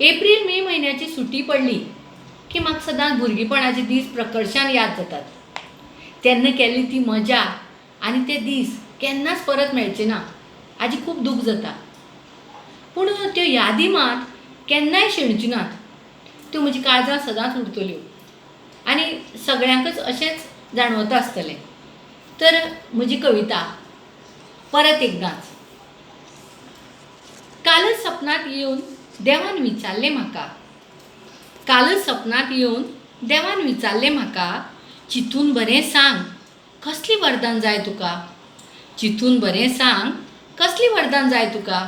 April May म्हयन्याची सुटी पडली की म्हाका सदांच भुरगेपणाचे दीस प्रकर्शान याद जातात. तेन्ना केल्ली ती मजा आनी ते दीस केन्नाच परत मेळचे ना हाजी खूब दूख जाता. पूण त्यो यादी मात केन्नाय शेणच्यो नात. त्यो म्हजी काळजां सदांच उरतल्यो आनी सगळ्यांकच अशेंच जाणवता आसतलें. तर म्हजी कविता परत एकदांच. कालच सपनांत येवन देवान विचारलें म्हाका, कालच सपनांत येवन देवान विचारलें म्हाका, चिंतून बरें सांग कसलीं वरदान जाय तुका, चिंतून बरें सांग कसलीं वरदान जाय तुका.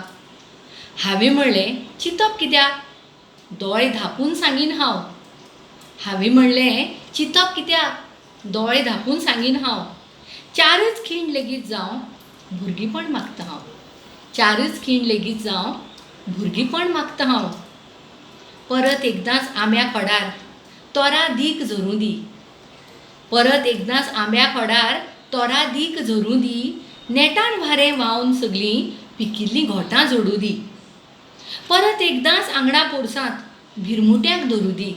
हांवें म्हणलें चिंतप कित्याक, दोळे धांपून सांगीन हांव. हांवें म्हणलें चिंतप कित्याक, दोळे धांपून सांगीन हांव. चारच खीण लेगीत जावं भुरगेंपण मागता हांव. चारच खीण लेगीत जावं भुरगेंपण मागता हांव. परत एकदांच आंब्या खोडार तोरा दीक झरूं दी. परत एकदांच आंब्या खोडार तोरा दीक झरूं दी. नेटान वारें व्हांवन सगळीं पिकिल्लीं घोटां झोडूं दी. परत एकदांच आंगणा पोरसांत भिरमुट्यांक धरूं दी.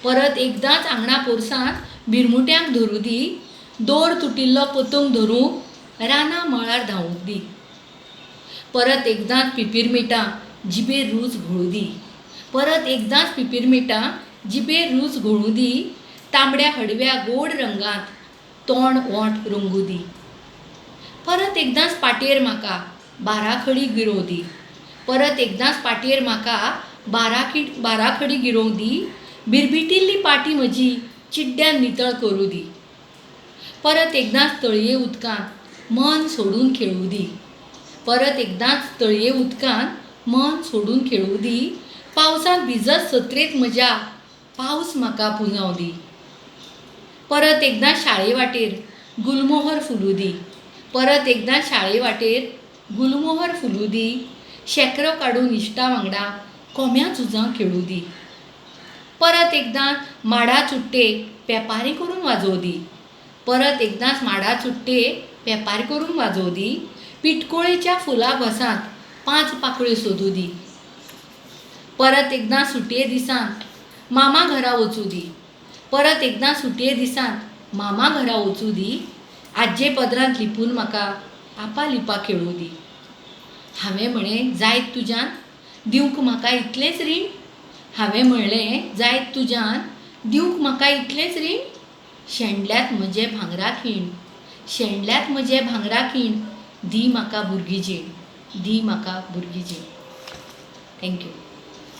परत एकदांच आंगणा पोरसांत भिरमुट्यांक धरूं दी. दोर तुटिल्लो पतंग धरूं रानां मळार धांवूंक दी. परत एकदांच पिपीरमिठां जिबेर रूच घोळूं दी. परत एकदांच पिपीरमिठां जिबेर रूच घोळूं दी. तांबड्या हडव्या गोड रंगांत तोंड ओंठ रंगूं दी. परत एकदांच पाटयेर म्हाका बाराखडी गिरोव दी. परत एकदांच पाटयेर म्हाका बाराखडी गिरोवंक दी. भिरभिटिल्ली पाटी म्हजी चिड्ड्यान नितळ करूं दी. परत एकदांच तळये उदकांत मन सोडून खेळूं दी. परत एकदांच तळये उदकांत मन सोडून खेळूं दी. पावसांत भिजत सत्रेत म्हज्या पावस म्हाका पुंजाव दी. परत एकदां शाळे वाटेर गुलमोहर फुलूं दी. परत एकदां शाळे वाटेर गुलमोहर फुलूं दी. शेकरो काडून इश्टा वांगडा कोम्या झुजां खेळूं दी. परत एकदां माडा चुट्टे पेपारी करून वाजोव दी. परत एकदांच माडा चुट्टे पेपारी करून वाजोव दी. पिटकोळेच्या फुला भसांत 5 पाकळ्यो सोदूं दी. परत एकदां सुटये दिसांत मामा घरा वचूं दी. परत एकदां सुटये दिसांत मामा घरा वचूं दी. आज्जे पदरांत लिपून म्हाका आपालिपा खेळूं दी. हांवें म्हणलें जायत तुज्यान दिवंक म्हाका इतलेंच रीण. हांवें म्हणलें जायत तुज्यान दिवंक म्हाका इतलेंच रीण. शेणल्यात म्हजे भांगरा खीण, शेणल्यात म्हजे भांगरा खीण. दी म्हाका भुरगी जीण, दी म्हाका भुरगी जीण. थँक्यू.